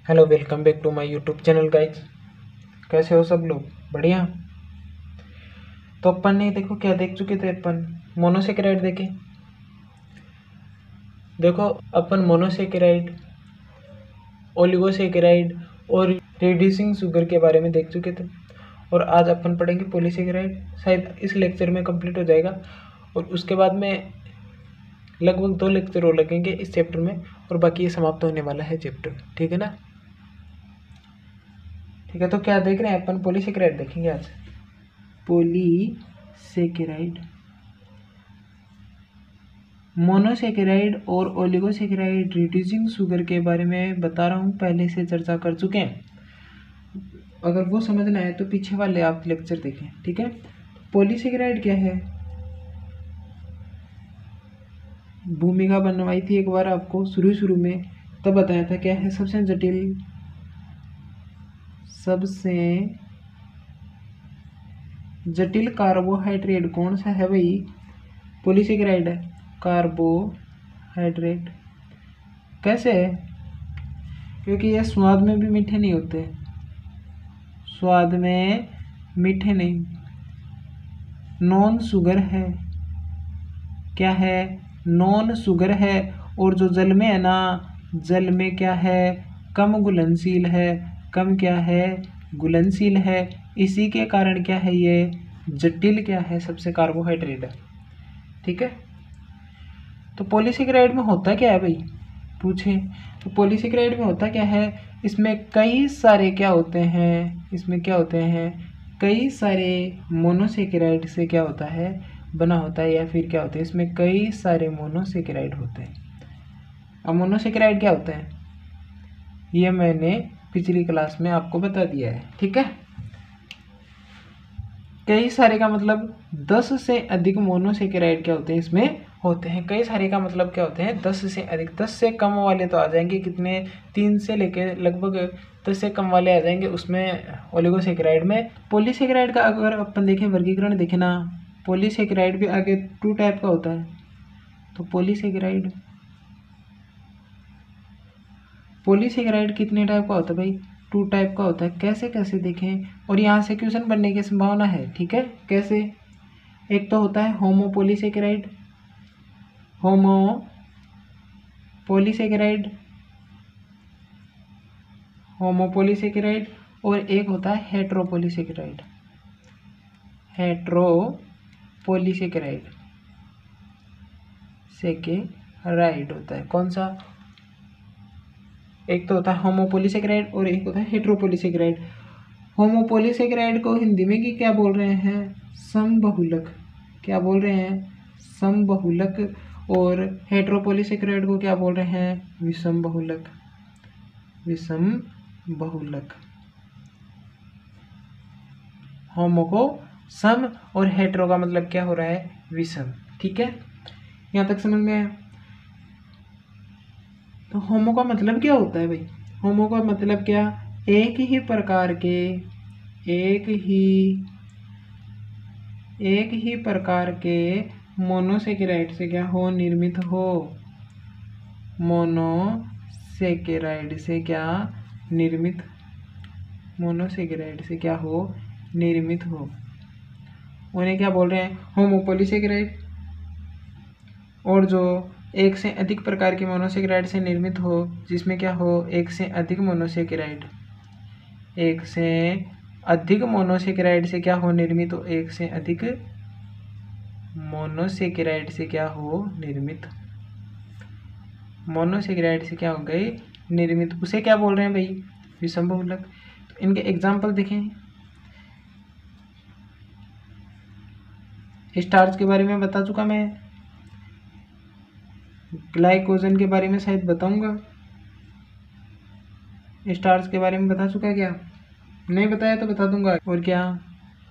Hello, welcome back to my YouTube channel guys. कैसे हो सब लोग? बढ़िया। तो अपन ने देखो क्या देख चुके थे, अपन मोनोसेकेराइड देखे। देखो अपन मोनोसेकेराइड, ओलिगोसेकेराइड और रिड्यूसिंग शुगर के बारे में देख चुके थे। और आज अपन पढ़ेंगे पॉलीसेकेराइड। शायद इस लेक्चर में कंप्लीट हो जाएगा और उसके बाद में लगभग 2 लेक्चर और लगेंगे इस चैप्टर में, और बाकी ये समाप्त होने वाला है चैप्टर। ठीक है ना? ठीक है, तो क्या देख रहे हैं अपन? पॉलीसेकेराइड देखेंगे आज। पॉलीसेकेराइड, मोनोसेकेराइड और ओलिगोसेकेराइड रिड्यूसिंग शुगर के बारे में बता रहा हूँ, पहले से चर्चा कर चुके हैं। अगर वो समझना है तो पीछे वाले आप लेक्चर देखें। ठीक है, पॉलीसेकेराइड क्या है, भूमिका बनवाई थी एक बार आपको शुरू में, तब बताया था क्या है सबसे जटिल कार्बोहाइड्रेट कौन सा है भाई? पॉलीसेकेराइड है। कार्बोहाइड्रेट कैसे है? क्योंकि ये स्वाद में भी मीठे नहीं होते, स्वाद में मीठे नहीं, नॉन शुगर है। क्या है? नॉन शुगर है। और जो जल में है ना, जल में क्या है? कम घुलनशील है। कम क्या है? घुलनशील है। इसी के कारण क्या है, ये जटिल क्या है सबसे कार्बोहाइड्रेट है। ठीक है, तो पॉलीसेकेराइड में होता क्या है भाई, पूछे तो पॉलीसेकेराइड में होता क्या है? इसमें कई सारे क्या होते हैं, इसमें क्या होते हैं, कई सारे मोनोसेकेराइड से क्या होता है, बना होता है, या फिर क्या होता है, इसमें कई सारे मोनोसेकेराइड होते हैं। अब मोनोसेकेराइड क्या होता है ये मैंने पिछली क्लास में आपको बता दिया है। ठीक है, कई सारे का मतलब 10 से अधिक मोनोसेकेराइड क्या होते हैं, इसमें होते हैं। कई सारे का मतलब क्या होते हैं, 10 से अधिक। 10 से कम वाले तो आ जाएंगे कितने, 3 से लेके लगभग 10 से कम वाले आ जाएंगे उसमें ओलिगोसेकेराइड में। पॉलीसेकेराइड का अगर अपन देखें, वर्गीकरण देखें ना, पॉलीसेकेराइड भी आगे 2 टाइप का होता है। तो पॉलीसेकेराइड कितने टाइप का होता है भाई? 2 टाइप का होता है। कैसे कैसे देखें, और यहाँ से क्वेश्चन बनने की संभावना है। ठीक है, कैसे? एक तो होता है होमोपॉलीसेकेराइड, होमोपॉलीसेकेराइड, और एक होता है हेट्रोपॉलीसेकेराइड। सेकेराइड होता है कौन सा? एक तो होता है होमोपॉलीसेकेराइड और एक होता है हेट्रोपॉलीसेकेराइड। होमोपॉलीसेकेराइड को हिंदी में कि क्या बोल रहे हैं, समबहुलक। क्या बोल रहे हैं? समबहुलक। और हेट्रोपॉलीसेकेराइड को क्या बोल रहे हैं, विषम बहुलक। होमो को सम और हेट्रो का मतलब क्या हो रहा है, विषम। ठीक है, यहाँ तक समझ में आया? तो होमो का मतलब क्या होता है भाई? होमो का मतलब क्या, एक ही प्रकार के मोनोसेकेराइड से क्या हो, निर्मित हो। मोनोसेकेराइड से क्या निर्मित हो, उन्हें क्या बोल रहे हैं, होमोपॉलीसेकेराइड। और जो एक से अधिक प्रकार के मोनोसेकेराइड से निर्मित हो, जिसमें क्या हो, एक से अधिक मोनोसेकेराइड से क्या हो, निर्मित हो, एक से अधिक मोनोसेकेराइड से क्या हो, निर्मित। मोनोसेकेराइड से क्या हो गई, निर्मित, उसे क्या बोल रहे हैं भाई, विषम बहुलक। तो इनके एग्जाम्पल देखें। स्टार्च के बारे में बता चुका मैं, ग्लाइकोजन के बारे में शायद बताऊंगा। स्टार्च के बारे में बता चुका क्या? नहीं बताया तो बता दूंगा। और क्या,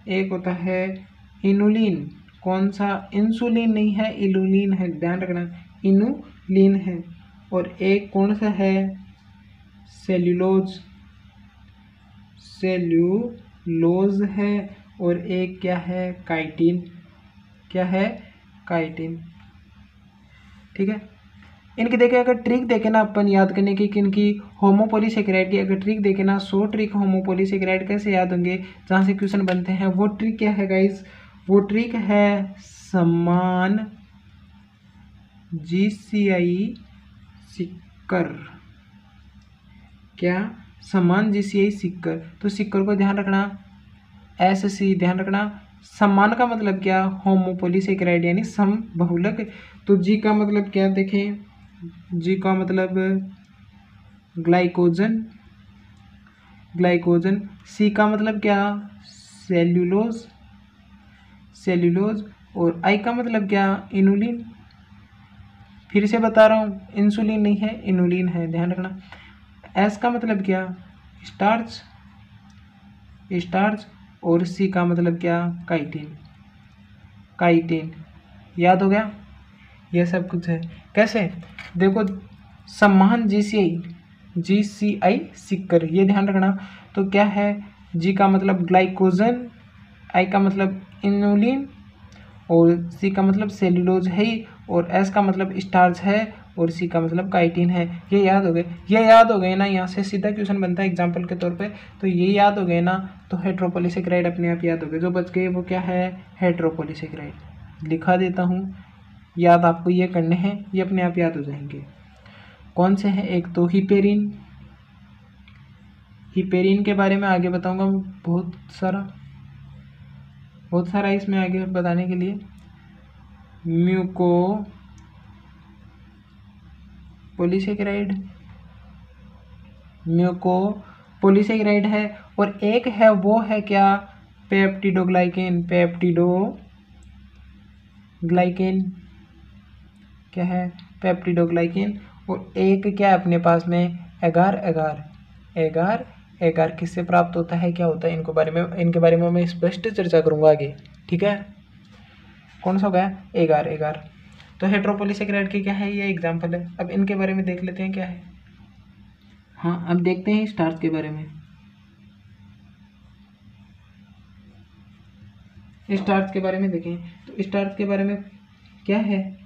एक होता है इनुलिन। कौन सा? इंसुलिन नहीं है, इनुलिन है, ध्यान रखना, इनुलिन है। और एक कौन सा है, सेल्यूलोज है। और एक क्या है, काइटिन। क्या है? काइटिन। ठीक है, इनकी देखें अगर ट्रिक देखें ना अपन याद करने की, इनकी होमोपोलीसेकेराइड की अगर ट्रिक देखें ना, 100 ट्रिक होमोपोलीसेकेराइड कैसे याद होंगे जहाँ से क्वेश्चन बनते हैं। वो ट्रिक क्या है गाइस, वो ट्रिक है समान GCI सिक्कर। क्या, समान GCI सिक्कर। तो सिक्कर को ध्यान रखना, SC ध्यान रखना। समान का मतलब क्या, होमोपोलीसेकेराइड यानी सम बहुलक। तो G का मतलब क्या देखें, G का मतलब ग्लाइकोजन, ग्लाइकोजन। C का मतलब क्या, सेल्यूलोज, सेल्यूलोज। और I का मतलब क्या, इनुलिन। फिर से बता रहा हूँ, इंसुलिन नहीं है, इनुलिन है, ध्यान रखना। S का मतलब क्या, स्टार्च, स्टार्च। और C का मतलब क्या, काइटिन, काइटिन। याद हो गया, ये सब कुछ है। कैसे, देखो समान GCI सिक्कर, ये ध्यान रखना। तो क्या है, G का मतलब ग्लाइकोजन, I का मतलब इनुलिन, और C का मतलब सेल्यूलोज है, और S का मतलब स्टार्च है, और C का मतलब काइटिन है। ये याद हो गए, ये याद हो गए ना, यहाँ से सीधा क्वेश्चन बनता है एग्जाम्पल के तौर पे। तो ये याद हो गए ना, तो हेट्रोपोलीसेकेराइड अपने आप याद हो गए। जो बच गए वो क्या है, हेट्रोपोलीसेकेराइड। लिखा देता हूँ, याद आपको ये करने हैं, ये अपने आप याद हो जाएंगे। कौन से हैं, एक तो हिपेरिन, हिपेरिन के बारे में आगे बताऊंगा, बहुत सारा इसमें आगे बताने के लिए। म्यूको पोलीसेकेराइड, म्यूको पोलीसेकेराइड है। और एक है वो है क्या, पेप्टिडोग्लाइकेन, पेप्टिडोग्लाइकेन क्या है, पेप्टिडोग्लाइकेन। और एक क्या है अपने पास में, एगार, एगार, एगार। एगार किससे प्राप्त होता है, क्या होता है, इनके बारे में मैं स्पष्ट चर्चा करूंगा आगे, ठीक है। कौन सा हो गया, एगार, एगार। तो हेट्रोपोलीसेकेराइड की क्या है, ये एग्जाम्पल है। अब इनके बारे में देख लेते हैं क्या है। हाँ, अब देखते हैं स्टार्च के बारे में। स्टार्च के बारे में देखें, तो स्टार्च के बारे में क्या है,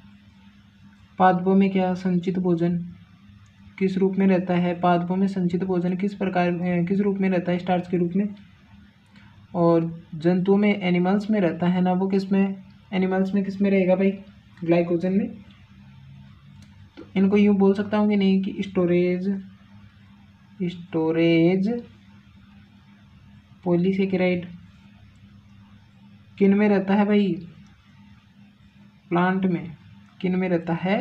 पादपों में क्या संचित भोजन किस रूप में रहता है, पादपों में संचित भोजन किस प्रकार किस रूप में रहता है, स्टार्च के रूप में। और जंतुओं में, एनिमल्स में रहता है ना, वो किस में, एनिमल्स में किस में रहेगा भाई, ग्लाइकोजन में। तो इनको यूँ बोल सकता हूँ कि नहीं कि स्टोरेज पॉलीसेकेराइड किन में रहता है भाई, प्लांट में। किन में रहता है,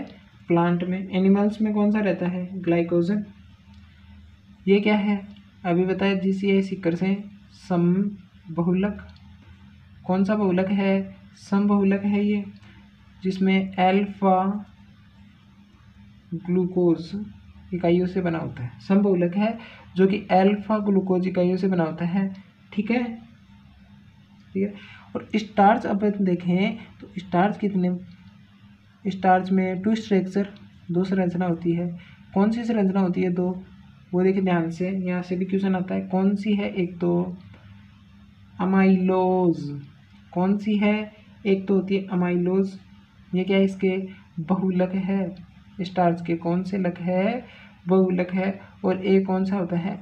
प्लांट में। एनिमल्स में कौन सा रहता है, ग्लाइकोजन। ये क्या है, अभी बताया GCI सिक्कर से सम बहुलक। कौन सा बहुलक है, सम बहुलक है ये, जिसमें अल्फा ग्लूकोज इकाइयों से बना होता है। सम बहुलक है जो कि अल्फा ग्लूकोज इकाइयों से बना होता है, ठीक है, ठीक है। और स्टार्च अब देखें तो स्टार्च कितने, स्टार्च में 2 स्ट्रक्चर, 2 संरचना होती है। कौन सी संरचना होती है, 2, वो देखिए ध्यान से, यहाँ से भी क्वेश्चन आता है। कौन सी है, एक तो अमाइलोज। कौन सी है, एक तो होती है अमाइलोज। ये क्या है, इसके बहुलक है, स्टार्च के कौन से लक है, बहुलक है। और एक कौन सा होता है,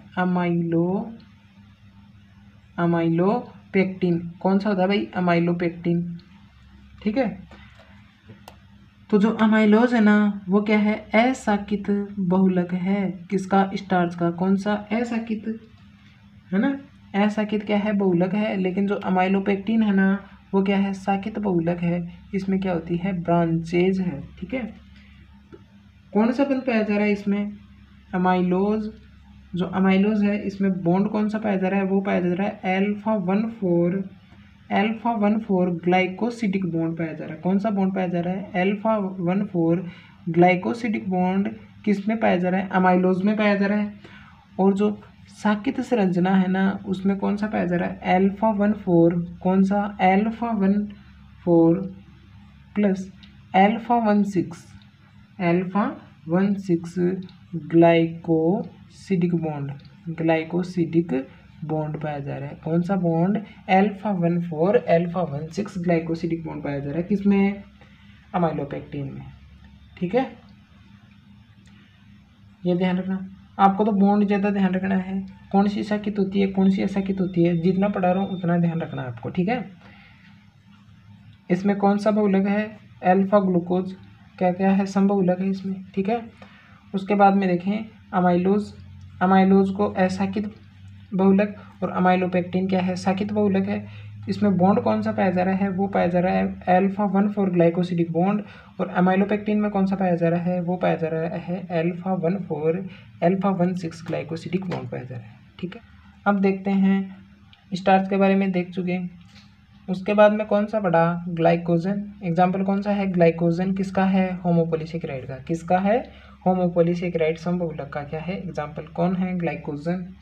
अमाइलोपेक्टिन। कौन सा होता है भाई, अमाइलोपेक्टिन, ठीक है। तो जो अमाइलोज है ना, वो क्या है, अशाकित बहुलक है, किसका, स्टार्च का। कौन सा, अशाकित है ना, अशाकित क्या है, बहुलक है। लेकिन जो अमाइलोपेक्टिन है ना, वो क्या है, शाकित बहुलक है। इसमें क्या होती है, ब्रांचेज है, ठीक है। कौन सा बंद पाया जा रहा है इसमें, अमाइलोज। जो अमाइलोज है इसमें बॉन्ड कौन सा पाया जा रहा है, वो पाया जा रहा है अल्फा 1,4 ग्लाइकोसिडिक बॉन्ड पाया जा रहा है। कौन सा बॉन्ड पाया जा रहा है, अल्फा 1,4 ग्लाइकोसिडिक बॉन्ड किस में पाया जा रहा है, अमाइलोज में पाया जा रहा है। और जो शाकित संरचना है ना, उसमें कौन सा पाया जा रहा है, अल्फा 1,4, कौन सा, alpha 1,4 plus alpha 1,6 glycosidic bond पाया जा रहा है। कौन सा bond, alpha 1,4 alpha 1,6 glycosidic bond पाया जा रहा है, किसमें, अमाइलोपेक्टिन में, ठीक है। ये ध्यान रखना। आपको तो बॉन्ड ज़्यादा ध्यान रखना है, कौन सी साकित होती है कौन सी असाकित होती है, जितना पढ़ा रहा हूँ उतना ध्यान रखना है आपको, ठीक है। इसमें कौन सा बहुलक है, अल्फा ग्लूकोज, क्या क्या है, समबहुलक है इसमें, ठीक है। उसके बाद में देखें अमाइलोज, अमाइलोज को असाकित बहुलक, और अमाइलोपेक्टिन क्या है, साकित बहुलक है। इसमें बॉन्ड कौन सा पाया जा रहा है, वो पाया जा रहा है α1 4 ग्लाइकोसिडिक बॉन्ड, और अमाइलोपेक्टिन में कौन सा पाया जा रहा है, वो पाया जा रहा है α1 4 α1 6 ग्लाइकोसिडिक बॉन्ड पाया जा रहा है, ठीक है। अब देखते हैं स्टार्च के बारे में देख चुके हैं। उसके बाद में कौन सा पढ़ा, ग्लाइकोजन। एग्जाम्पल कौन सा है, ग्लाइकोजन किसका है, होमोपोलीसेकेराइड का, किसका है, होमोपोलीसेकेराइड समबहुलक का क्या है एग्जाम्पल, कौन है, ग्लाइकोजन।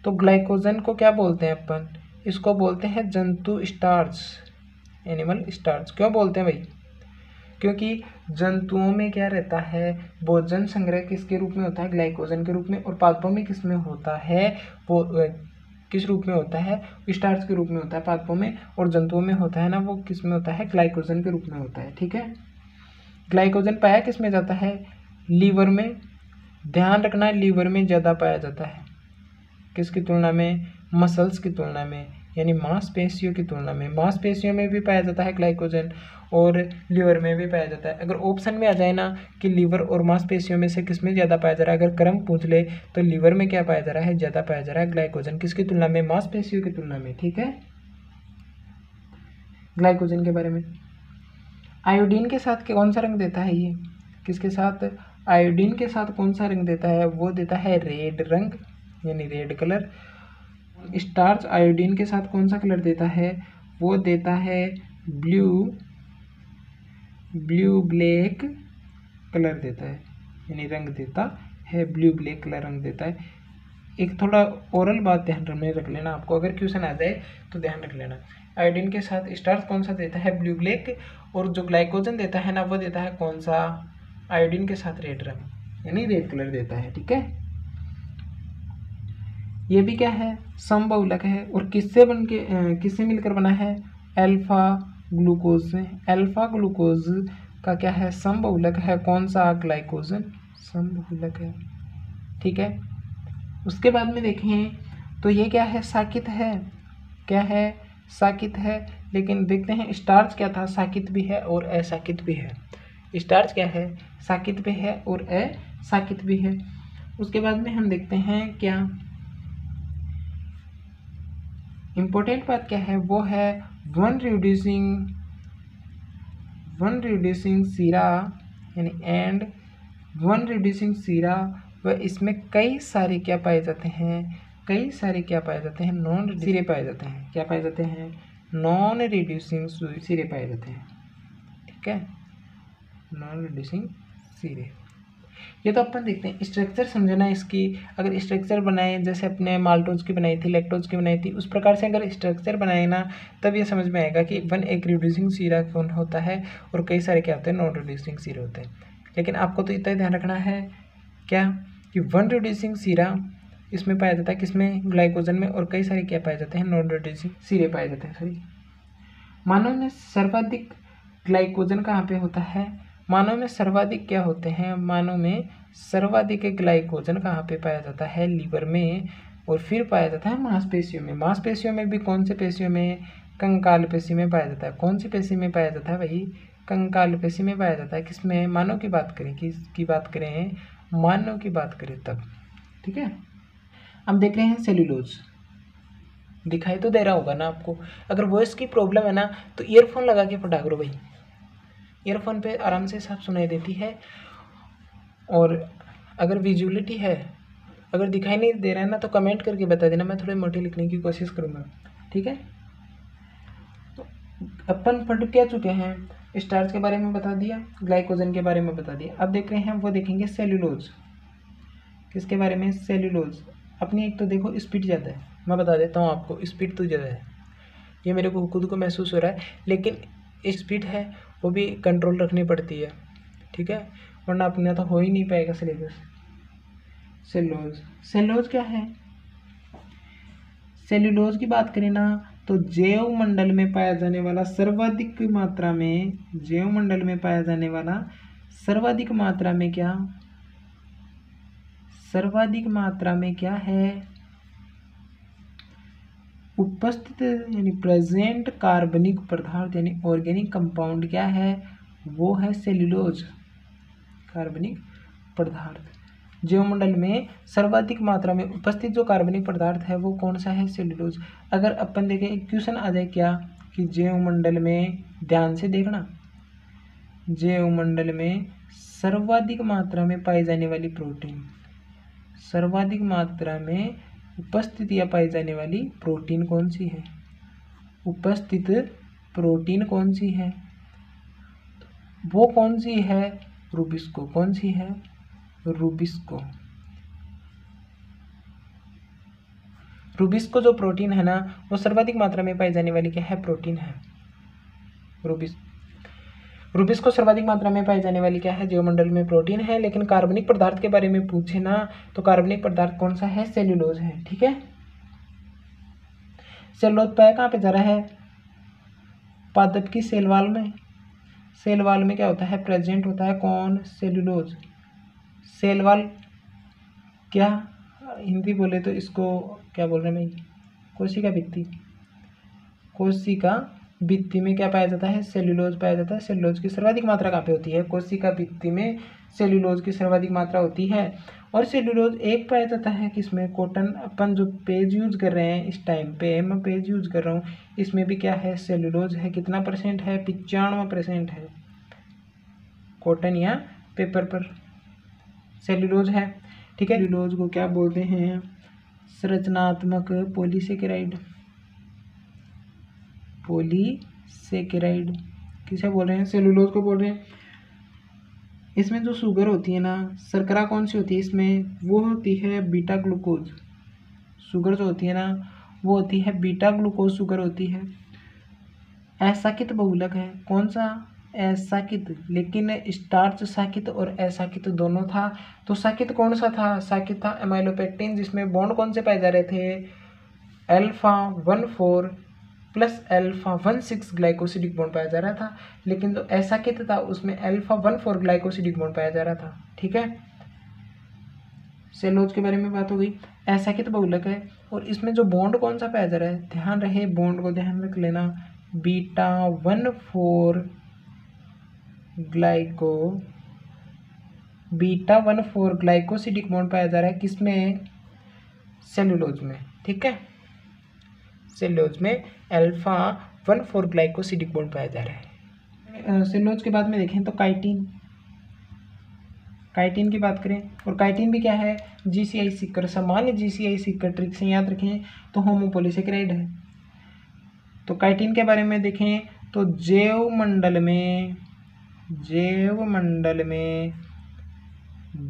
तो ग्लाइकोजन को क्या बोलते हैं अपन, इसको बोलते हैं जंतु स्टार्च, एनिमल स्टार्च। क्यों बोलते हैं भाई, क्योंकि जंतुओं में क्या रहता है, भोजन संग्रह किसके रूप में होता है, ग्लाइकोजन के रूप में, और पादपों में किस में होता है, वो किस रूप में होता है, स्टार्च के रूप में होता है पादपों में, और जंतुओं में होता है ना, वो किस में होता है, ग्लाइकोजन के रूप में होता है, ठीक है। ग्लाइकोजन पाया किस में जाता है, लीवर में, ध्यान रखना है लीवर में ज़्यादा पाया जाता है, किसकी तुलना में, मसल्स की तुलना में, यानी मांसपेशियों की तुलना में। मांसपेशियों में भी पाया जाता है ग्लाइकोजन और लीवर में भी पाया जाता है। अगर ऑप्शन में आ जाए ना कि लीवर और मांसपेशियों में से किस में ज़्यादा पाया जा रहा है, अगर क्रम पूछ ले तो लीवर में क्या पाया जा रहा है, ज़्यादा पाया जा रहा है ग्लाइकोजन, किसकी तुलना में, मांसपेशियों की तुलना में, ठीक है। ग्लाइकोजन के बारे में, आयोडीन के साथ कौन सा रंग देता है ये, किसके साथ, आयोडीन के साथ कौन सा रंग देता है, वो देता है रेड रंग, यानी रेड कलर। स्टार्च आयोडीन के साथ कौन सा कलर देता है, वो देता है ब्लू ब्लैक कलर देता है, यानी रंग देता है ब्लू ब्लैक कलर रंग देता है। एक थोड़ा ओरल बात ध्यान में रख लेना, आपको अगर क्वेश्चन आ जाए तो ध्यान रख लेना। आयोडीन के साथ स्टार्च कौन सा देता है, ब्लू ब्लैक, और जो ग्लाइकोजन देता है ना वो देता है कौन सा, आयोडीन के साथ रेड रंग, यानी रेड कलर देता है, ठीक है। ये भी क्या है, समबहुलक है, और किससे बन के किससे मिलकर बना है, अल्फा ग्लूकोज से। अल्फा ग्लूकोज का क्या है, समबहुलक है, कौन सा, ग्लाइकोजन, समबहुलक है, ठीक है। उसके बाद में देखें तो ये क्या है, साकित है, क्या है, साकित है। लेकिन देखते हैं स्टार्च क्या था, साकित भी है और असाकित भी है। स्टार्च क्या है, साकित भी है और असाकित भी है। उसके बाद में हम देखते हैं क्या इम्पोर्टेंट बात क्या है, वो है वन रिड्यूसिंग सीरा, यानी एंड वन रिड्यूसिंग सीरा, व इसमें कई सारे क्या पाए जाते हैं, कई सारे क्या पाए जाते हैं, नॉन सिरे पाए जाते हैं, क्या पाए जाते हैं, नॉन रिड्यूसिंग सिरे पाए जाते हैं, ठीक है, नॉन रिड्यूसिंग सिरे। ये तो अपन देखते हैं, स्ट्रक्चर समझना इसकी। अगर स्ट्रक्चर बनाए जैसे अपने माल्टोज की बनाई थी, लैक्टोज की बनाई थी, उस प्रकार से अगर स्ट्रक्चर बनाए ना तब ये समझ में आएगा कि एक रिड्यूसिंग सीरा कौन होता है और कई सारे क्या होते हैं, नॉन रिड्यूसिंग सीरे होते हैं। लेकिन आपको तो इतना ही ध्यान रखना है क्या कि वन रिड्यूसिंग सीरा इसमें पाया जाता है, किसमें, ग्लाइकोजन में, और कई सारे क्या पाए जाते हैं, नॉन रिड्यूसिंग सीरे पाए जाते हैं। सॉरी, मानव में सर्वाधिक ग्लाइकोजन कहाँ पे होता है, मानव में सर्वाधिक क्या होते हैं, मानव में सर्वाधिक ग्लाइकोजन कहाँ पे पाया जाता है, लीवर में, और फिर पाया जाता है मांसपेशियों में। मांसपेशियों में भी कौन से पेशियों में, कंकाल पेशी में पाया जाता है। कौन सी पेशी में पाया जाता है भाई, कंकाल पेशी में पाया जाता है। किसमें, मानव की बात करें, किसकी बात करें, मानव की बात करें तब, ठीक है। अब देख रहे हैं सेल्यूलोज, दिखाई तो दे रहा होगा ना आपको। अगर वॉइस की प्रॉब्लम है ना तो ईयरफोन लगा के पढ़ा करो भाई, ईयरफोन पे आराम से साफ सुनाई देती है। और अगर विजुअलिटी है, अगर दिखाई नहीं दे रहा है ना तो कमेंट करके बता देना, मैं थोड़ी मोटी लिखने की कोशिश करूँगा, ठीक है। तो अपन पढ़ क्या चुके हैं, स्टार्च के बारे में बता दिया, ग्लाइकोजन के बारे में बता दिया। अब देख रहे हैं वो देखेंगे सेल्यूलोज, किसके बारे में, सेल्यूलोज। अपनी एक तो देखो स्पीड ज़्यादा है, मैं बता देता हूँ आपको, स्पीड तो ज़्यादा है, ये मेरे को खुद को महसूस हो रहा है, लेकिन स्पीड है वो भी कंट्रोल रखनी पड़ती है, ठीक है, वरना अपना तो हो ही नहीं पाएगा सिलेबस। सेल्यूलोज क्या है, सेल्यूलोज की बात करें ना तो जैव मंडल में पाया जाने वाला सर्वाधिक मात्रा में, जैव मंडल में पाया जाने वाला सर्वाधिक मात्रा में क्या, सर्वाधिक मात्रा में क्या है उपस्थित यानी प्रेजेंट कार्बनिक पदार्थ यानी ऑर्गेनिक कंपाउंड क्या है, वो है सेल्यूलोज कार्बनिक पदार्थ। जैवमंडल में सर्वाधिक मात्रा में उपस्थित जो कार्बनिक पदार्थ है वो कौन सा है, सेल्यूलोज। अगर अपन देखें एक क्वेश्चन आ जाए क्या कि जैवमंडल में, ध्यान से देखना, जैवमंडल में सर्वाधिक मात्रा में पाई जाने वाली प्रोटीन, सर्वाधिक मात्रा में उपस्थित या पाई जाने वाली प्रोटीन कौन सी है, उपस्थित प्रोटीन कौन सी है, वो कौन सी है, रूबिस्को। कौन सी है, रूबिस्को। रूबिस्को जो प्रोटीन है ना वो सर्वाधिक मात्रा में पाई जाने वाली क्या है, प्रोटीन है, रूबिस्को सर्वाधिक मात्रा में पाई जाने वाली क्या है, जैवमंडल में प्रोटीन है। लेकिन कार्बनिक पदार्थ के बारे में पूछे ना तो कार्बनिक पदार्थ कौन सा है, सेल्यूलोज है। ठीक है, सेल्यूलोज पाया कहाँ पे जा रहा है, पादप की सेल वॉल में। सेल वॉल में क्या होता है, प्रेजेंट होता है कौन, सेल्यूलोज। सेल वॉल क्या हिंदी बोले तो इसको क्या बोल रहे हैं भाई, कोशिका भित्ति। कोशिका भित्ति में क्या पाया जाता है, सेल्यूलोज पाया जाता है। सेल्यूलोज की सर्वाधिक मात्रा कहाँ पे होती है, कोशिका भित्ति में सेल्यूलोज की सर्वाधिक मात्रा होती है। और सेल्यूलोज एक पाया जाता है किसमें, कॉटन। अपन जो पेज यूज कर रहे हैं इस टाइम पे, मैं पेज यूज कर रहा हूँ, इसमें भी क्या है, सेल्यूलोज है। कितना परसेंट है, 95% है। कॉटन या पेपर पर सेल्यूलोज है। ठीक है, सेल्यूलोज को क्या बोलते हैं, संरचनात्मक पॉलीसेकेराइड। पॉलीसेकेराइड किसे बोल रहे हैं, सेल्यूलोज को बोल रहे हैं। इसमें जो शुगर होती है ना, शर्करा कौन सी होती है इसमें, वो होती है बीटा ग्लूकोज। शुगर जो होती है ना वो होती है बीटा ग्लूकोज शुगर होती है। असाकित बहुलक है, कौन सा, असाकित। लेकिन स्टार्च साकित और असाकित दोनों था, तो साकित कौन सा था, साकित था एमाइलोपेक्टिन, जिसमें बॉन्ड कौन से पाए जा रहे थे, alpha 14 plus alpha 16 glycosidic bond पाया जा रहा था। लेकिन जो असाकित था उसमें अल्फा 14 ग्लाइकोसिडिक बॉन्ड पाया जा रहा था। ठीक है, सेल्यूलोज के बारे में बात हो गई। असाकित बहुलक है और इसमें जो बॉन्ड कौन सा पाया जा रहा है, ध्यान रहे, बॉन्ड को ध्यान रख लेना, बीटा 14 ग्लाइकोसिडिक बॉन्ड पाया जा रहा है किसमें, सेल्यूलोज में। ठीक है, सेल्यूलोज में अल्फा 14 ग्लाइकोसिडिक बॉन्ड पाया जा रहा है। सेल्यूलोज के बाद में देखें तो काइटिन, काइटिन की बात करें, और काइटिन भी क्या है, जीसीआई सीकर। सामान्य जीसीआई सीकर, ट्रिक से याद रखें तो होमोपॉलीसेकेराइड है। तो काइटिन के बारे में देखें तो जैवमंडल में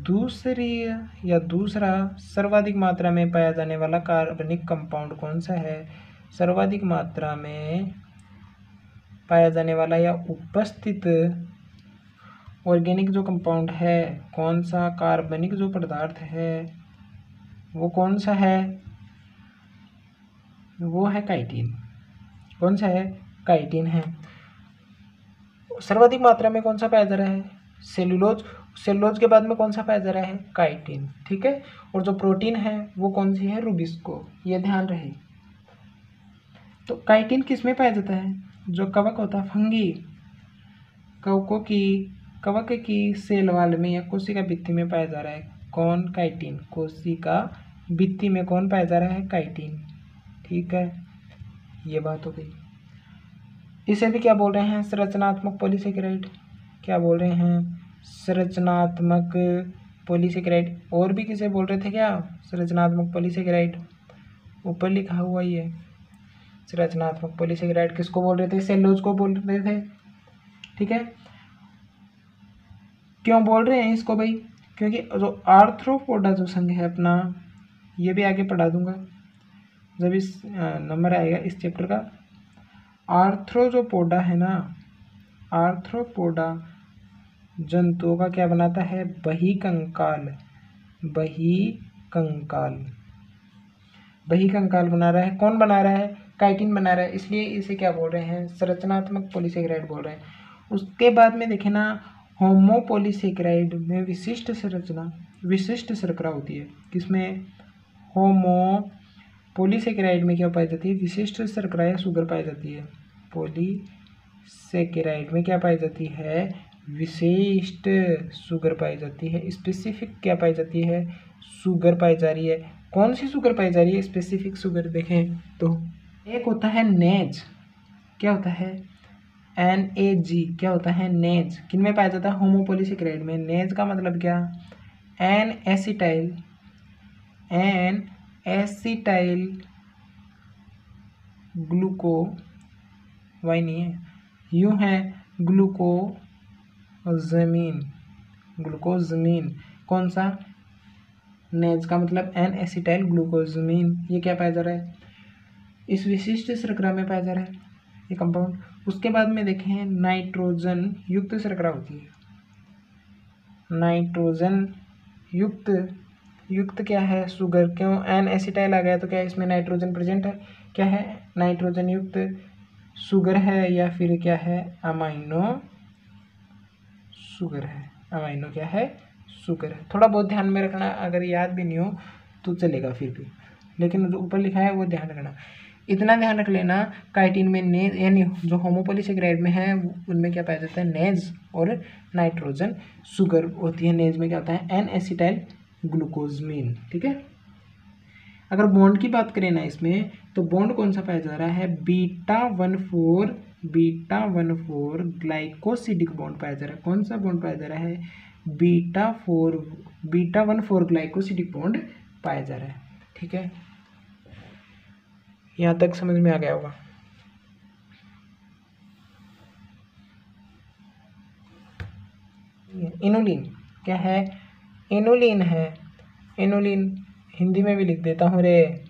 दूसरा सर्वाधिक मात्रा में पाया जाने वाला कार्बनिक कंपाउंड कौन सा है, सर्वाधिक मात्रा में पाया जाने वाला या उपस्थित ऑर्गेनिक जो कंपाउंड है, कौन सा कार्बनिक जो पदार्थ है वो कौन सा है, वो है काइटिन। कौन सा है, काइटिन है। सर्वाधिक मात्रा में कौन सा पाया जा रहा है, सेल्यूलोज। सेल्यूलोज के बाद में कौन सा पाया जा रहा है, काइटिन। ठीक है, और जो प्रोटीन है वो कौन सी है, रूबिस्को। ये ध्यान रहे। तो काइटिन किस में पाया जाता है, जो कवक होता है, फंगी, कवक की सेल वाल में या कोशिका भित्ति में पाया जा रहा है कौन, काइटिन। कोशिका भित्ति में कौन पाया जा रहा है, काइटिन। ठीक है, ये बात हो गई। इसे भी क्या बोल रहे हैं, संरचनात्मक पॉलीसेकेराइड। क्या बोल रहे हैं, संरचनात्मक पॉलीसेकेराइड। और भी किसे बोल रहे थे क्या, संरचनात्मक पॉलीसेकेराइड, ऊपर लिखा हुआ ही है। संरचनात्मक पॉलीसेकेराइड किसको बोल रहे थे, सेल्यूलोज को बोल रहे थे। ठीक है, क्यों बोल रहे हैं इसको भाई, क्योंकि जो आर्थ्रोपोडा जो संघ है अपना, ये भी आगे पढ़ा दूंगा जब इस नंबर आएगा इस चैप्टर का। आर्थ्रोपोडा है ना, आर्थ्रोपोडा जंतुओं का क्या बनाता है, बहिकंकाल बना रहा है। कौन बना रहा है, काइटिन बना रहा है, इसलिए इसे क्या बोल रहे हैं, संरचनात्मक पॉलीसेकेराइड बोल रहे हैं। उसके बाद में देखें ना, होमोपोलीसेकेराइड में विशिष्ट शर्करा होती है। किसमें? होमोपोलीसेकेराइड में क्या पाई जाती है? विशिष्ट शर्करा या शुगर पाई जाती है। पॉलीसेकेराइड में क्या पाई जाती है? विशिष्ट शुगर पाई जाती है। स्पेसिफिक क्या पाई जाती है? शुगर पाई जा रही है। कौन सी शुगर पाई जा रही है? स्पेसिफिक शुगर देखें तो एक होता है नेज। क्या होता है? NAG। क्या होता है? नेज। किन में पाया जाता है? होमोपोलीसेकेराइड में। नेज का मतलब क्या? एन एसिटाइल ग्लूको, वाई नहीं है, यूं है ग्लूकोजमीन। कौन सा? नेज का मतलब एन एसिटाइल ग्लूकोजमीन। ये क्या पाया जा रहा है? इस विशिष्ट शर्करा में पाया जा रहा है ये कंपाउंड। उसके बाद में देखें नाइट्रोजन युक्त शर्करा होती है। नाइट्रोजन युक्त क्या है? शुगर। क्यों? एन एसिटाइल आ गया तो क्या इसमें नाइट्रोजन प्रेजेंट है? क्या है? नाइट्रोजन युक्त शुगर है या फिर क्या है? अमाइनो शुगर है। अमाइनो क्या है? शुगर है। थोड़ा बहुत ध्यान में रखना, अगर याद भी नहीं हो तो चलेगा फिर भी, लेकिन जो ऊपर लिखा है वो ध्यान रखना। इतना ध्यान रख लेना, काइटिन में नेज यानी जो होमोपोलीसेकेराइड में है उनमें क्या पाया जाता है? नेज और नाइट्रोजन शुगर होती है। नेज में क्या होता है? N acetyl glucosamine. ठीक है। अगर बॉन्ड की बात करें ना इसमें, तो बॉन्ड कौन सा पाया जा रहा है? बीटा 1,4 ग्लाइकोसिडिक बॉन्ड पाया जा रहा है। कौन सा बॉन्ड पाया जा रहा है? बीटा 1,4 ग्लाइकोसिडिक बॉन्ड पाया जा रहा है। ठीक है, यहाँ तक समझ में आ गया होगा। इनुलिन क्या है? इनुलिन है। इनुलिन हिंदी में भी लिख देता हूँ रे,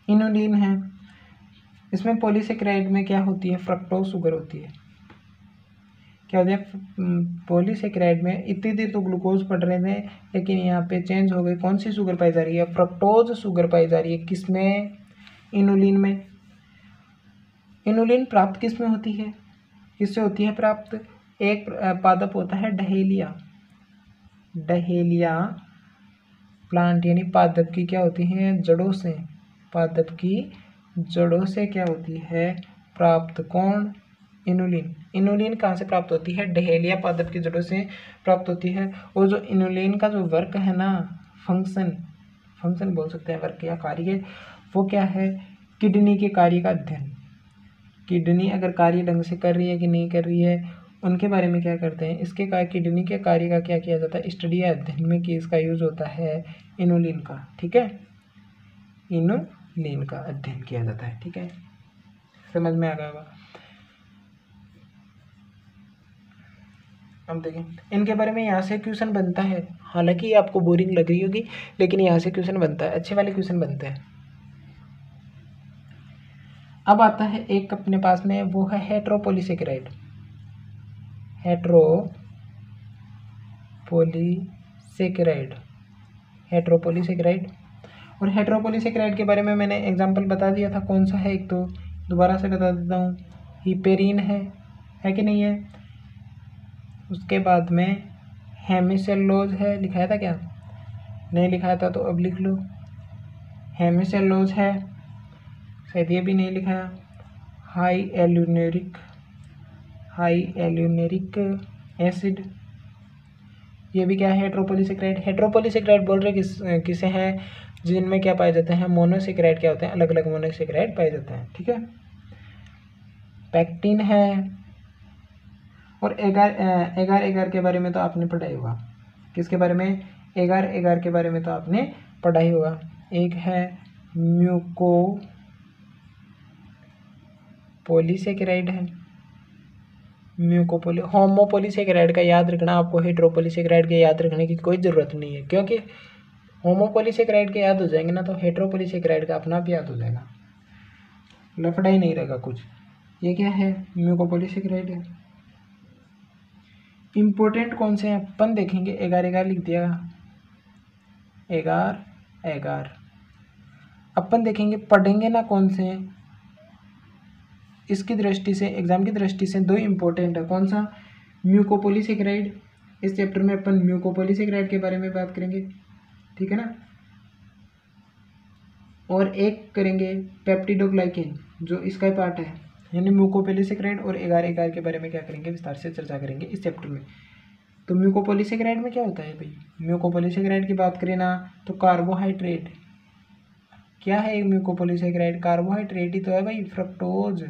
इनुलिन है। इसमें पॉलीसेकेराइड में क्या होती है? फ्रक्टोज शुगर होती है। क्या होती है? पॉलीसेकेराइड में इतनी देर तो ग्लूकोज पढ़ रहे थे, लेकिन यहाँ पे चेंज हो गई। कौन सी शुगर पाई जा रही है? फ्रक्टोज शुगर पाई जा रही है। किसमें? इनुलिन में। इनुलिन प्राप्त किस में होती है? किससे होती है प्राप्त? एक पादप होता है डहेलिया प्लांट, यानी पादप की क्या होती है? जड़ों से। पादप की जड़ों से क्या होती है प्राप्त? कौन? इनुलिन। इनुलिन कहाँ से प्राप्त होती है? डहेलिया पादप की जड़ों से प्राप्त होती है। और जो इनुलिन का जो वर्क है ना, फंक्शन बोल सकते हैं, वर्क या कार्य, वो क्या है? किडनी के कार्य का अध्ययन। किडनी अगर कार्य ढंग से कर रही है कि नहीं कर रही है, उनके बारे में क्या करते हैं? इसके किडनी के कार्य का क्या किया जाता है? स्टडी या अध्ययन में कि इसका यूज होता है इनुलिन का। ठीक है, इनुलिन का अध्ययन किया जाता है। ठीक है, समझ में आ गया होगा। अब देखें इनके बारे में, यहाँ से क्वेश्चन बनता है। हालांकि ये आपको बोरिंग लग रही होगी, लेकिन यहाँ से क्वेश्चन बनता है, अच्छे वाले क्वेश्चन बनते हैं। अब आता है एक अपने पास में, वो है हेट्रोपोलीसेकेराइड। हेट्रोपोलीसेकेराइड। और हेट्रोपोलीसेकेराइड के बारे में मैंने एग्जांपल बता दिया था। कौन सा है? एक तो दोबारा से बता देता हूँ, हिपेरिन है कि नहीं है? उसके बाद में हेमिसेलुलोज है। लिखाया था क्या? नहीं लिखाया था तो अब लिख लो, हेमिसेलुलोज है। शायद ये भी नहीं लिखाया। हाई एल्यूनेरिक एसिड, ये भी क्या है? हेट्रोपोलीसेकेराइड। हेट्रोपोलीसेकेराइड बोल रहे किसे हैं? जिनमें क्या पाए जाते हैं? मोनोसेकेराइड क्या होते हैं? अलग अलग मोनोसेकेराइड पाए जाते हैं। ठीक है, पैक्टिन है। और एगार के बारे में तो आपने पढ़ाई होगा। किसके बारे में? एगार के बारे में तो आपने पढ़ाई होगा। एक है म्यूकोपोलीसेकेराइड है। होमोपोलीसेकेराइड का याद रखना आपको, हेट्रोपोलीसेकेराइड के याद रखने की कोई ज़रूरत नहीं है, क्योंकि होमोपोलीसेकेराइड के याद हो जाएंगे ना तो हेट्रोपोलीसेकेराइड का अपना भी याद हो जाएगा, लफड़ा ही नहीं रहेगा कुछ। ये क्या है? म्यूकोपोलीसेकेराइड है। इम्पोर्टेंट कौन से हैं अपन देखेंगे। एगार लिख दिया, एगार अपन देखेंगे, पढ़ेंगे ना कौन से हैं। इसकी दृष्टि से, एग्जाम की दृष्टि से दो इम्पोर्टेंट है। कौन सा? म्यूकोपॉलीसेकेराइड। इस चैप्टर में अपन म्यूकोपॉलीसेकेराइड के बारे में बात करेंगे, ठीक है ना। और एक करेंगे पेप्टिडोग्लाइकेन, जो इसका ही पार्ट है, यानी म्यूकोपॉलीसेकेराइड और एगार एगार के बारे में क्या करेंगे, विस्तार से चर्चा करेंगे इस चैप्टर में। तो म्यूकोपॉलीसेकेराइड में क्या होता है भाई? म्यूकोपॉलीसेकेराइड की बात करें ना तो कार्बोहाइड्रेट, क्या है एक म्यूकोपॉलीसेकेराइड? कार्बोहाइड्रेट ही तो है भाई, फ्रक्टोज,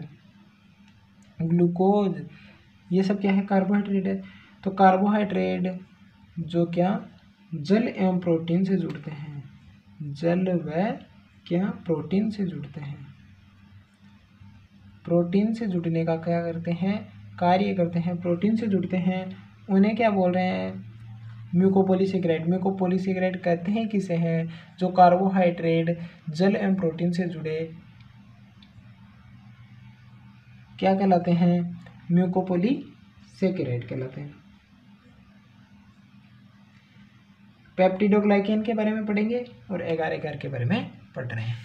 ग्लूकोज, ये सब क्या है? कार्बोहाइड्रेट है। तो कार्बोहाइड्रेट जो क्या जल एवं प्रोटीन से जुड़ते हैं, जल व क्या प्रोटीन से जुड़ते हैं, प्रोटीन से जुड़ने का क्या करते हैं, कार्य करते हैं, प्रोटीन से जुड़ते हैं, उन्हें क्या बोल रहे हैं? म्यूकोपॉलीसेकेराइड। म्यूकोपॉलीसेकेराइड कहते हैं किसे हैं? जो कार्बोहाइड्रेट जल एवं प्रोटीन से जुड़े क्या कहलाते हैं? म्यूकोपॉलीसेकेराइड कहलाते हैं। पेप्टिडोग्लाइकेन के बारे में पढ़ेंगे और एगार एगार के बारे में पढ़ रहे हैं।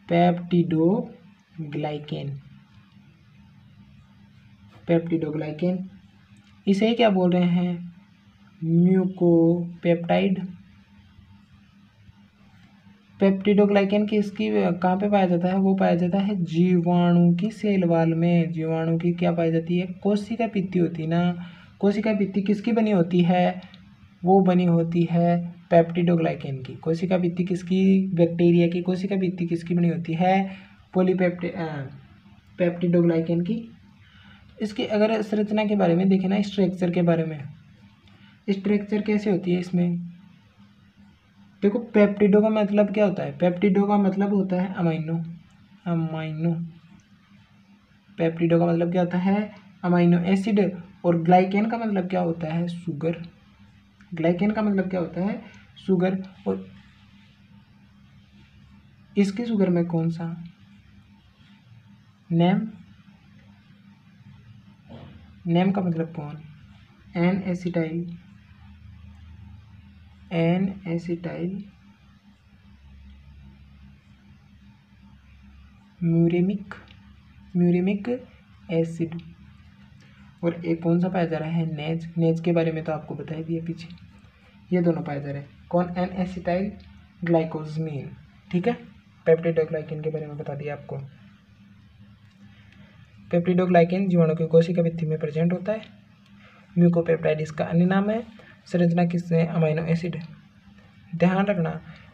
पेप्टिडोग्लाइकेन, पेप्टिडोग्लाइकेन इसे क्या बोल रहे हैं? म्यूकोपेप्टाइड। पेप्टिडोग्लाइकेन की इसकी कहाँ पे पाया जाता है? वो पाया जाता है जीवाणु की सेल वाल में। जीवाणु की क्या पाई जाती है? कोशिका भित्ति होती है ना। कोशिका भित्ति किसकी बनी होती है? वो बनी होती है पेप्टिडोग्लाइकेन की। कोशिका भित्ति किसकी? बैक्टीरिया की कोशिका भित्ति किसकी बनी होती है? पेप्टिडोग्लाइकेन की। इसकी अगर संरचना के बारे में देखें ना, स्ट्रक्चर के बारे में, स्ट्रक्चर कैसे होती है इसमें? देखो, पेप्टिडो का मतलब क्या होता है? पेप्टिडो का मतलब होता है अमाइनो, अमाइनो। पेप्टिडो का मतलब क्या होता है? Amino acid. और ग्लाइकेन का मतलब क्या होता है? शुगर। ग्लाइकेन का मतलब क्या होता है? शुगर। और इसकी शुगर में कौन सा नेम? नेम का मतलब कौन? N acetyl, N acetyl muramic, muramic acid. और एक कौन सा पाया जा रहा है? नेज। नेज के बारे में तो आपको बता ही दिया पीछे। ये दोनों पाया जा रहे हैं। कौन? एन एसिटाइल ग्लाइकोजमीन, ठीक है। पेप्टिडोग्लाइकेन के बारे में बता दिया आपको। पेप्टिडोग्लाइकेन जीवाणु की कोशिका भित्ति में प्रेजेंट होता है। म्यूकोपेप्टाइड इसका अन्य नाम है। संरचना किससे? Amino acid. ध्यान रखना,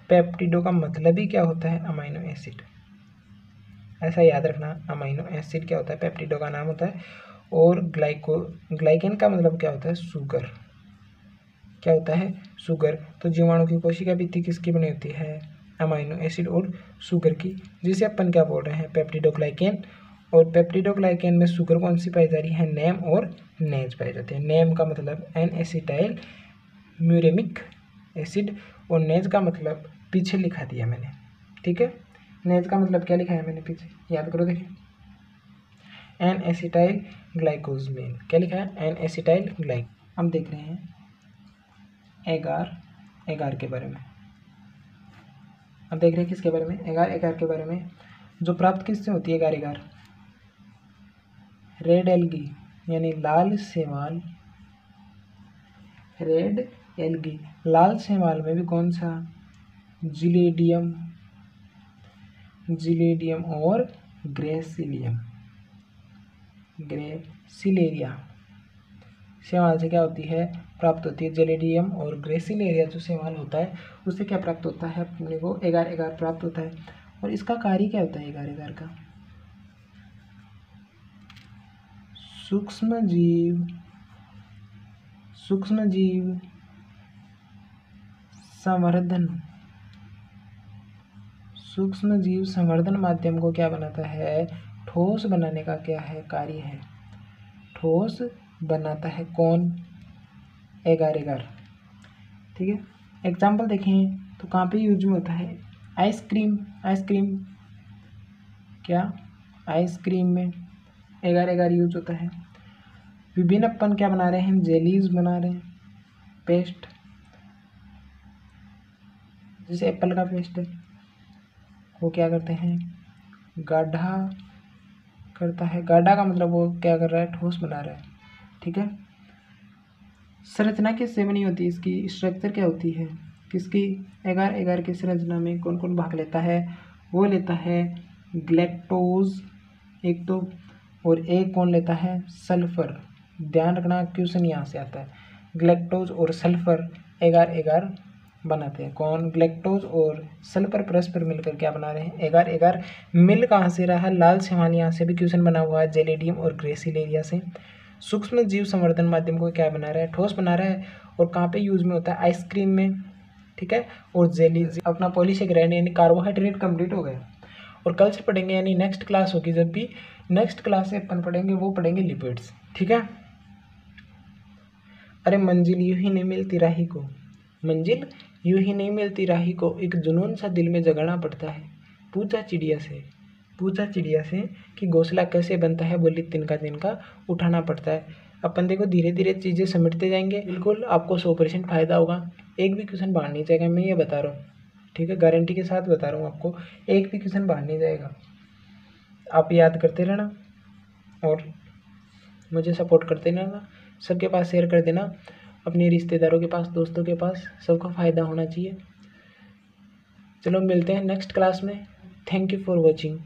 पेप्टिडो का मतलब ही क्या होता है? Amino acid. ऐसा याद रखना, अमाइनो एसिड क्या होता है? पेप्टिडो का नाम होता है। और ग्लाइकेन का मतलब क्या होता है? शुगर। क्या होता है? शुगर। तो जीवाणु की कोशिका भित्ति किसकी बनी होती है? अमाइनो एसिड और शुगर की, जिसे अपन क्या बोल रहे हैं? पेप्टिडोग्लाइकेन। और पेप्टिडोग्लाइकेन में शुगर कौन सी पाई जा रही है? नेम और नेज पाई जाती है। नेम का मतलब एन एसिटाइल म्यूरेमिक एसिड, और नेज का मतलब पीछे लिखा दिया मैंने, ठीक है। नेज का मतलब क्या लिखा है मैंने पीछे, याद करो, देखिए, एन एसिटाइल ग्लाइकोजमीन। क्या लिखा है? एन एसिटाइल ग्लाइक। हम देख रहे हैं एगार एगार के बारे में। अब देख रहे हैं किसके बारे में? एगार एगार के बारे में। जो प्राप्त किससे होती है एगार एगार? रेड एल्गी, यानी लाल शैवाल। रेड एल्गी, लाल शैवाल में भी कौन सा? जिलेडियम, जिलेडियम और ग्रेसिलियम, ग्रेसिलेरिया शैवाल से क्या होती है? प्राप्त होती है। जेलेडियम और ग्रेसिलेरिया जो शैवाल होता है उससे क्या प्राप्त होता है? अपने को एगार एगार प्राप्त होता है। और इसका कार्य क्या होता है एगार एगार का? सूक्ष्म जीव, सूक्ष्म जीव संवर्धन, सूक्ष्म जीव संवर्धन माध्यम को क्या बनाता है? ठोस बनाने का क्या है? कार्य है। ठोस बनाता है। कौन? एगार एगार, ठीक है। एग्जाम्पल देखें तो कहाँ पे यूज में होता है? आइसक्रीम, आइसक्रीम क्या? आइसक्रीम में एगार एगार यूज होता है। विभिन्न अपन क्या बना रहे हैं? जेलीज बना रहे हैं, पेस्ट, जैसे एप्पल का पेस्ट है, वो क्या करते हैं? गाढ़ा करता है। गाढ़ा का मतलब वो क्या कर रहा है, ठोस बना रहा है। ठीक है। संरचना किससे बनी होती है, इसकी स्ट्रक्चर क्या होती है, किसकी, एगार एगार की संरचना में कौन कौन भाग लेता है, वो लेता है ग्लैक्टोज एक तो, और एक कौन लेता है, सल्फर। ध्यान रखना क्वेश्चन यहाँ से आता है। ग्लैक्टोज और सल्फर एगार एगार बनाते हैं। कौन, ग्लैक्टोज और सल्फर परस्पर मिलकर क्या बना रहे हैं, एगार एगार। मिल कहाँ से रहा है, लाल सिवान यहाँ से भी क्वेश्चन बना हुआ है, जेलेडियम और ग्रेसिलेरिया से। सूक्ष्म जीव संवर्धन माध्यम को क्या बना रहा है, ठोस बना रहा है। और कहाँ पे यूज में होता है, आइसक्रीम में। ठीक है। और जेली अपना पॉलीसेकेराइड यानी कार्बोहाइड्रेट कंप्लीट हो गया। और कल से पढ़ेंगे, यानी नेक्स्ट क्लास होगी जब भी, नेक्स्ट क्लास से अपन पढ़ेंगे, वो पढ़ेंगे लिपिड्स। ठीक है। अरे मंजिल यूं ही नहीं मिलती राही को, मंजिल यूं ही नहीं मिलती राही को, एक जुनून सा दिल में जगाना पड़ता है। पूछा चिड़िया से, पूछा चिड़िया से कि घोंसला कैसे बनता है, बोली तिनका तिनका उठाना पड़ता है। अपन देखो धीरे धीरे चीज़ें समेटते जाएंगे, बिल्कुल आपको 100% फ़ायदा होगा। एक भी क्वेश्चन बाहर नहीं जाएगा, मैं ये बता रहा हूँ। ठीक है, गारंटी के साथ बता रहा हूँ आपको, एक भी क्वेश्चन बाहर नहीं जाएगा। आप याद करते रहना और मुझे सपोर्ट करते रहना, सबके पास शेयर कर देना, अपने रिश्तेदारों के पास, दोस्तों के पास, सबको फ़ायदा होना चाहिए। चलो मिलते हैं नेक्स्ट क्लास में। Thank you for watching,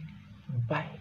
bye.